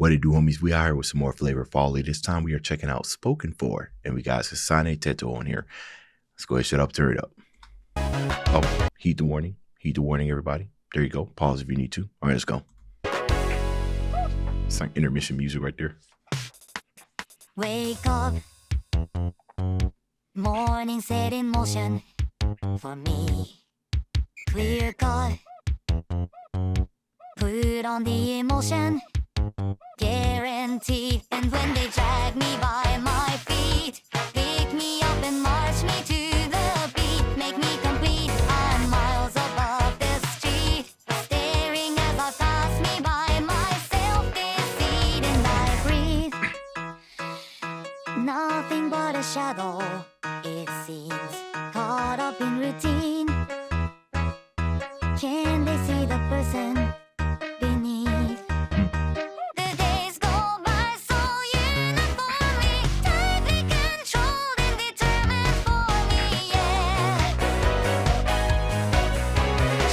What it do, homies? We are here with some more Flavor Folly. This time we are checking out Spoken For, and we got Kasane Teto on here. Let's go ahead, shut up, turn it up. Oh, heed the warning. Heed the warning, everybody. There you go. Pause if you need to. All right, let's go. It's like intermission music right there. Wake up, morning set in motion for me. Clear cut, put on the emotion, guaranteed. And when they drag me by my feet, pick me up and march me to the beat, make me complete. I'm miles above the street, staring as I pass me by, myself deceit, and I breathe. Nothing but a shadow, it seems, caught up in routine. Can they see the person beneath? The days go by so uniformly, tightly controlled and determined for me, yeah.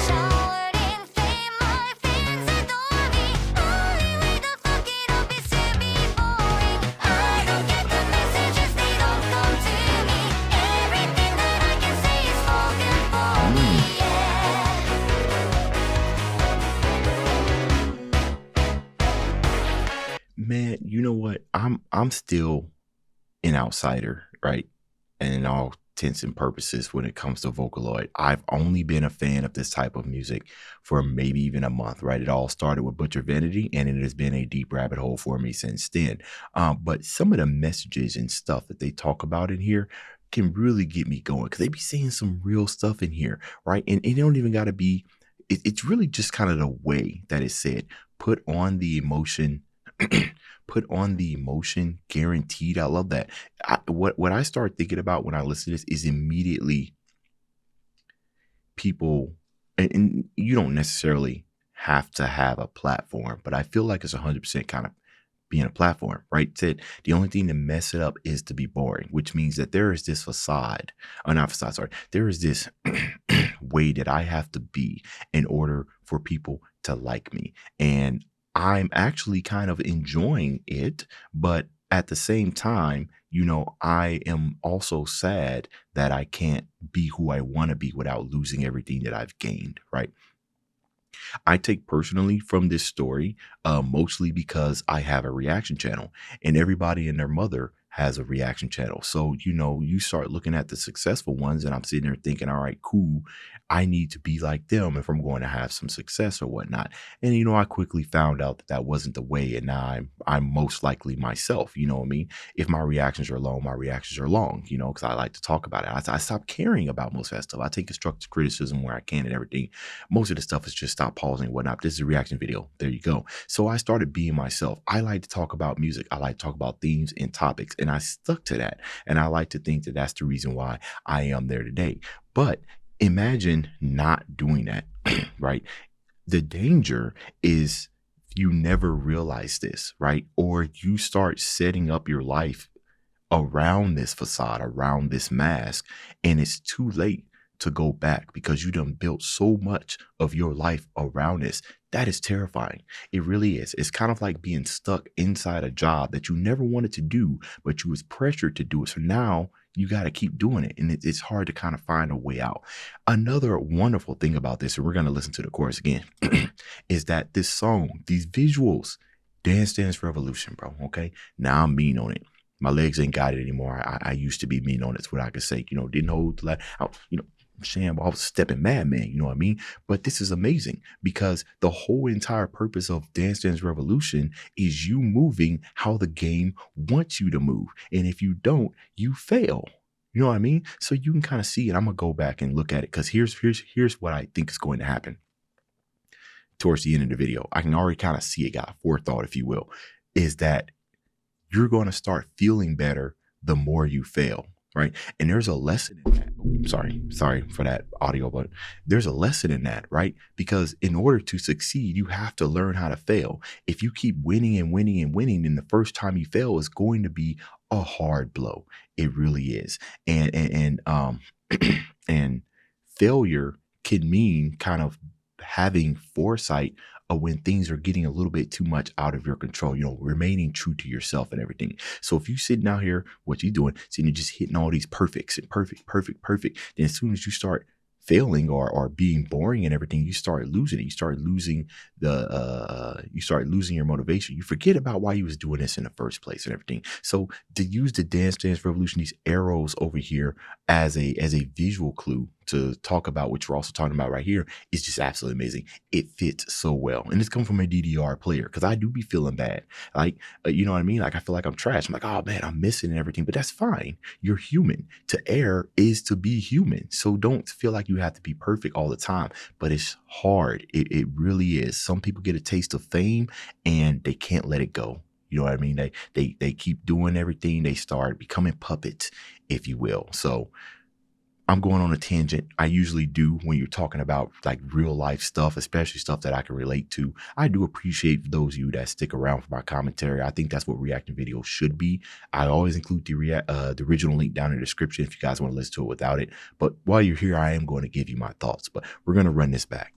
Showered in fame, my fans adore me. Only way to fuck it up is to be boring. I don't get the messages, they don't come to me. Everything that I can say is spoken for me, yeah. Man, you know what? I'm still an outsider, right? And in all intents and purposes, when it comes to Vocaloid, I've only been a fan of this type of music for maybe even a month, right? It all started with Butcher Vanity, and it has been a deep rabbit hole for me since then. But some of the messages and stuff that they talk about in here can really get me going, because they be saying some real stuff in here, right? And it don't even got to be, it's really just kind of the way that it's said. Put on the emotion. Put on the emotion, guaranteed. I love that. What I start thinking about when I listen to this is immediately people, and you don't necessarily have to have a platform, but I feel like it's 100% kind of being a platform, right? Said the only thing to mess it up is to be boring, which means that there is this facade, or not facade, sorry, there is this way that I have to be in order for people to like me. And I'm actually kind of enjoying it, but at the same time, you know, I am also sad that I can't be who I want to be without losing everything that I've gained, right? I take personally from this story, mostly because I have a reaction channel, and everybody and their mother has a reaction channel. So, you know, you start looking at the successful ones, and I'm sitting there thinking, all right, cool, I need to be like them if I'm going to have some success or whatnot. And, you know, I quickly found out that that wasn't the way. And now I'm most likely myself. You know what I mean? If my reactions are long, my reactions are long, you know, because I like to talk about it. I stopped caring about most of that stuff. I take constructive criticism where I can and everything. Most of the stuff is just stop pausing and whatnot. This is a reaction video. There you go. So I started being myself. I like to talk about music. I like to talk about themes and topics. And I stuck to that. And I like to think that that's the reason why I am there today. But imagine not doing that, right? The danger is you never realize this, right? Or you start setting up your life around this facade, around this mask, and it's too late to go back because you done built so much of your life around this. That is terrifying. It really is. It's kind of like being stuck inside a job that you never wanted to do, but you was pressured to do it. So now you got to keep doing it. And it's hard to kind of find a way out. Another wonderful thing about this, and we're going to listen to the chorus again, is that this song, these visuals, Dance Dance Revolution, bro. Okay. Now I'm mean on it. My legs ain't got it anymore. I used to be mean on it. It's what I could say, you know, didn't hold the you know, I was stepping madman, you know what I mean? But this is amazing because the whole entire purpose of Dance Dance Revolution is you moving how the game wants you to move. And if you don't, you fail. You know what I mean? So you can kind of see it. I'm going to go back and look at it because here's what I think is going to happen towards the end of the video. I can already kind of see it, got forethought, if you will, is that you're going to start feeling better the more you fail. Right. And there's a lesson in that. Sorry for that audio, but there's a lesson in that, right? Because in order to succeed, you have to learn how to fail. If you keep winning and winning and winning, then the first time you fail is going to be a hard blow. It really is. And failure can mean kind of having foresight when things are getting a little bit too much out of your control, remaining true to yourself and everything. So if you sitting out here, what you doing, sitting there just hitting all these perfects and perfect, then as soon as you start failing or being boring and everything, you start losing it. You start losing your motivation. You forget about why you was doing this in the first place and everything. So to use the Dance Dance Revolution, these arrows over here as a visual clue to talk about what you're also talking about right here is just absolutely amazing. It fits so well. And it's come from a DDR player, because I do be feeling bad. Like, you know what I mean? Like, I feel like I'm trash. I'm like, oh man, I'm missing and everything, but that's fine. You're human. To err is to be human. So don't feel like you have to be perfect all the time, but it's hard. It really is. Some people get a taste of fame and they can't let it go. You know what I mean? They keep doing everything. They start becoming puppets, if you will. So I'm going on a tangent. I usually do when you're talking about like real life stuff, especially stuff that I can relate to. I do appreciate those of you that stick around for my commentary. I think that's what reacting videos should be. I always include the original link down in the description if you guys want to listen to it without it. But while you're here, I am going to give you my thoughts. But we're going to run this back.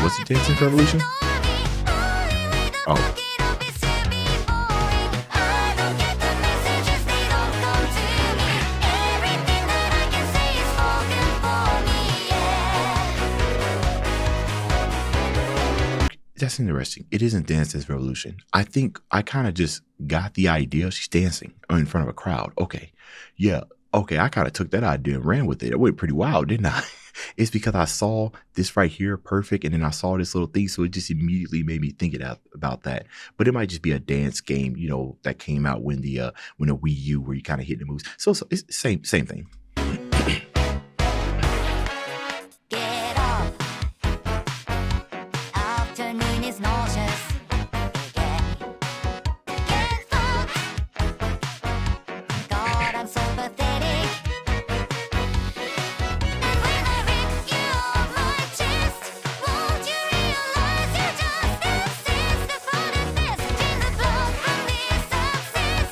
What's the Dance Dance Revolution? Oh. That's interesting. It isn't Dance Dance Revolution. I think I kind of just got the idea. She's dancing in front of a crowd. Okay. Yeah. Okay. I kind of took that idea and ran with it. It went pretty wild, didn't I? It's because I saw this right here, perfect, and then I saw this little thing, so it just immediately made me think about that. But it might just be a dance game, that came out when the Wii U, where you kind of hit the moves. So it's the same thing. Get up. Afternoon is nauseous. Get fucked. God, I'm so pathetic. And when I rip you off my chest, won't you realize you just exist? The fun and best in the blood from this success.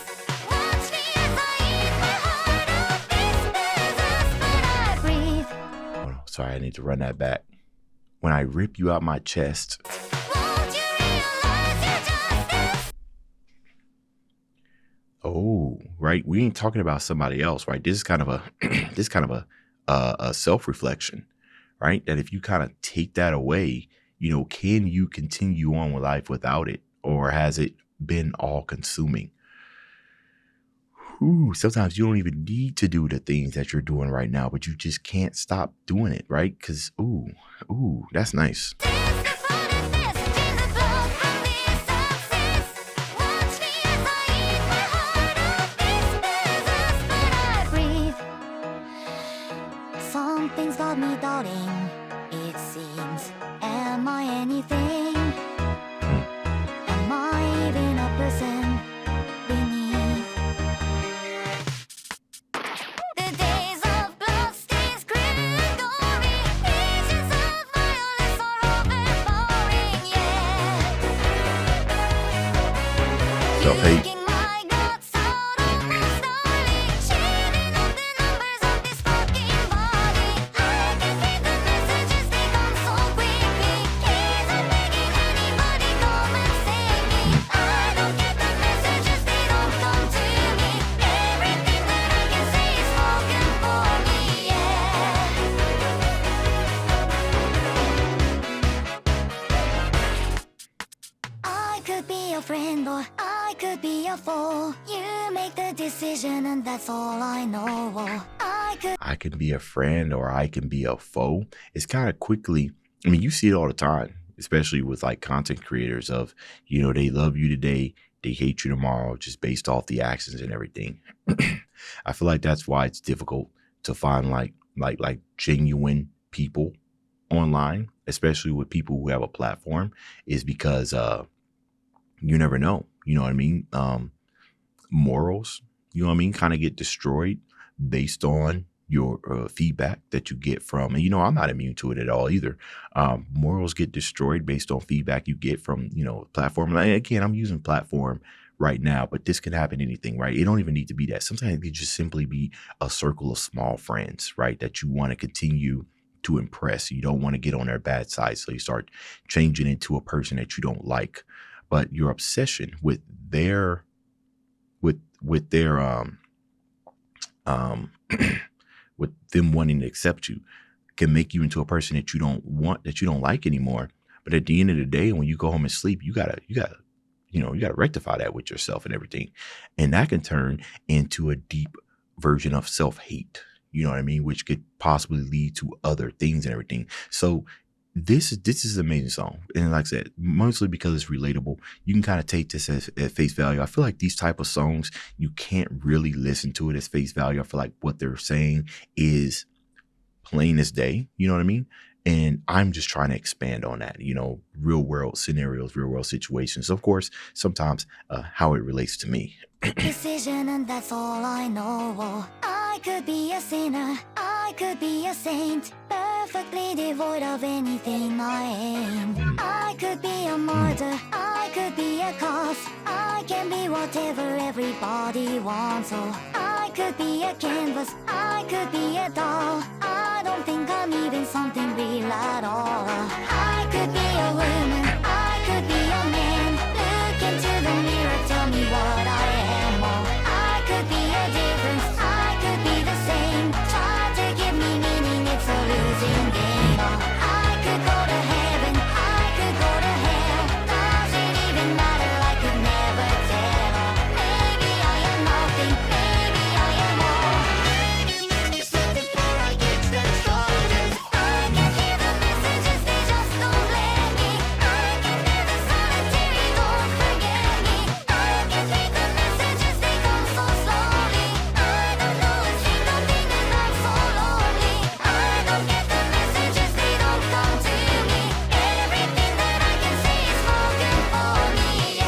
Watch me as I eat my heart of this business, but I breathe. Oh, no, sorry, I need to run that back. When I rip you out my chest. Won't you realize you just exist? Oh, right. We ain't talking about somebody else, right? This is kind of a self-reflection, right? That if you kind of take that away, can you continue on with life without it? Or has it been all consuming? Ooh, sometimes you don't even need to do the things that you're doing right now, but you just can't stop doing it, right? Because, ooh, that's nice. The fun and best in the blood from this success. Watch me as I eat my heart of this business, but I breathe. Something's got me doubting, it seems. Am I anything? Am I even a person beneath? The days of bloodstains, grim and gory, visions of violence are overpowering, yeah. Self-hate. Leaking my guts out almost daily, shading up the numbers of this fucking body. I can read the messages, they come so quickly. Please, I'm begging anybody, come and save me. I don't get the messages, they don't come to me. Everything that I can say is spoken for me, yeah. I could be a friend or I could be a foe. You make the decision and that's all I know. I can be a friend or I can be a foe. It's kind of quickly, you see it all the time, especially with like content creators of, they love you today, they hate you tomorrow, just based off the actions and everything. I feel like that's why it's difficult to find like genuine people online, especially with people who have a platform, is because you never know. You know what I mean? Morals, kind of get destroyed based on your feedback that you get from, and I'm not immune to it at all either. Morals get destroyed based on feedback you get from, platform. And again, I'm using platform right now, but this could happen anything, right? It don't even need to be that. Sometimes it could just simply be a circle of small friends, right? That you want to continue to impress. You don't want to get on their bad side. So you start changing into a person that you don't like. But your obsession with their with their um with them wanting to accept you can make you into a person that you don't want, that you don't like anymore. But at the end of the day, when you go home and sleep, you gotta you gotta rectify that with yourself and everything. And that can turn into a deep version of self-hate, you know what I mean? Which could possibly lead to other things and everything. So this is an amazing song. And like I said, mostly because it's relatable, you can kind of take this as at face value. I feel like these type of songs, you can't really listen to it as face value. I feel like what they're saying is plain as day, you know what I mean? And I'm just trying to expand on that, real world scenarios, real world situations. Of course, sometimes how it relates to me. Decision, and that's all I know. I could be a sinner, I could be a saint, perfectly devoid of anything I ain't. I could be a martyr, I could be a cause, I can be whatever everybody wants. Oh, I could be a canvas, I could be a doll, I don't think I'm even something real at all. I could be a woman, I could be a man, look into the mirror, tell me what I am. Oh, I could be a difference, I could be the same, try to give me meaning, it's a losing game. Oh, I could go to heaven, I could go to hell, does it even matter, I could never tell. Oh, maybe I am nothing, maybe I am all. So before I get that started, I can hear the messages, they just don't let me. I can hear the solitary, don't forget me. I can read the messages, they come so slowly. I don't know a single thing and I'm so lonely. I don't get the messages, they don't come to me. Everything that I can say is spoken for me,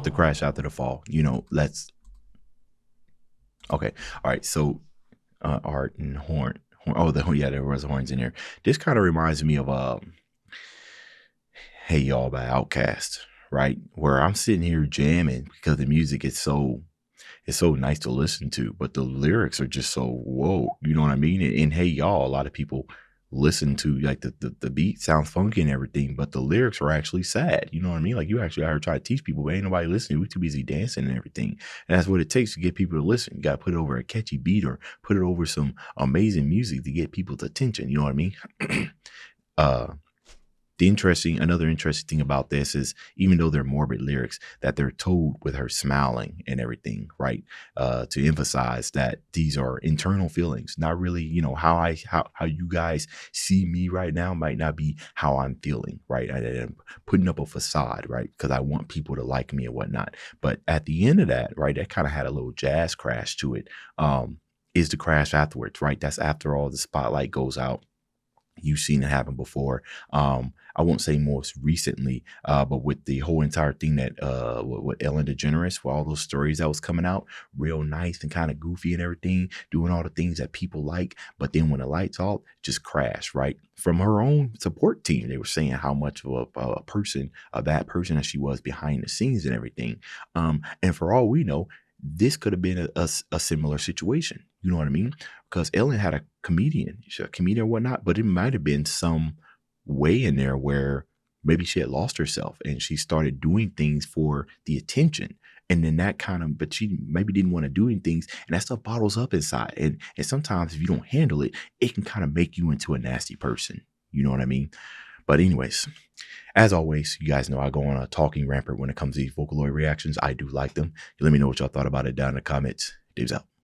The crash after the fall, okay. All right. So, art and horn. Oh, there was horns in there. This kind of reminds me of, Hey Y'all by Outkast, right? Where I'm sitting here jamming because the music is so nice to listen to, but the lyrics are just so whoa, you know what I mean? And Hey Y'all, a lot of people listen to like the beat sounds funky and everything, but the lyrics are actually sad. You know what I mean? Like you actually are trying to teach people, but ain't nobody listening. We're too busy dancing and everything. And that's what it takes to get people to listen. You got to put it over a catchy beat or put it over some amazing music to get people's attention. You know what I mean? Another interesting thing about this is even though they're morbid lyrics, that they're told with her smiling and everything, right? To emphasize that these are internal feelings, not really, how you guys see me right now might not be how I'm feeling, right? I'm putting up a facade, right? Because I want people to like me and whatnot. But at the end of that, right, that kind of had a little jazz crash to it. Is the crash afterwards, right? That's after all the spotlight goes out. You've seen it happen before. I won't say most recently, but with the whole entire thing that with Ellen DeGeneres, with all those stories that was coming out, real nice and kind of goofy and everything, doing all the things that people like. But then when the lights off, just crash, right? From her own support team, they were saying how much of a person, that person that she was behind the scenes and everything. And for all we know, this could have been a similar situation. You know what I mean? Because Ellen had a comedian or whatnot, but it might have been some way in there where maybe she had lost herself and she started doing things for the attention. And then but she maybe didn't want to do things, and that stuff bottles up inside. And sometimes if you don't handle it, it can kind of make you into a nasty person. You know what I mean? But anyways, as always, you guys know I go on a talking rampart when it comes to these Vocaloid reactions. I do like them. You let me know what y'all thought about it down in the comments. Dave's out.